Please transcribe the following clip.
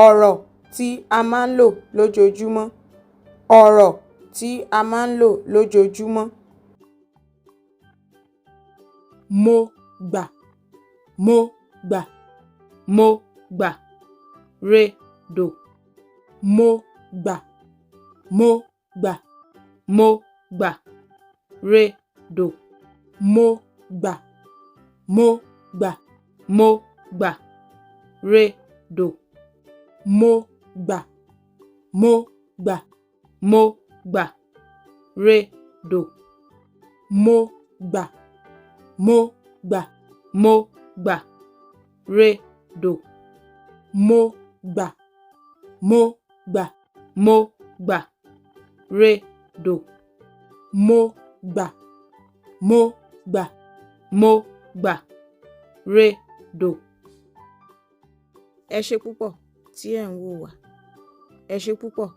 ọ̀rọ̀ tí a máa ń lò lójoojúmọ́. ọ̀rọ̀ tí a máa ń lò lójoojúmọ́. mo gbà, mo gbà, mo gbà. Redò. mo gbà, mo gbà, mo gbà. Redò. mo gbà, mo gbà, mo gbà. Redò. mo gbà, mo gbà, mo gbà. Redò. mo gbà, mo gbà, mo gbà. Redò. mo gbà, mo gbà, mo gbà. Redò. mo gbà, mo gbà, mo gbà. Redò. Ẹ ṣé púpọ̀ tí ẹ̀ ń wò wá. Ẹ ṣé púpọ̀.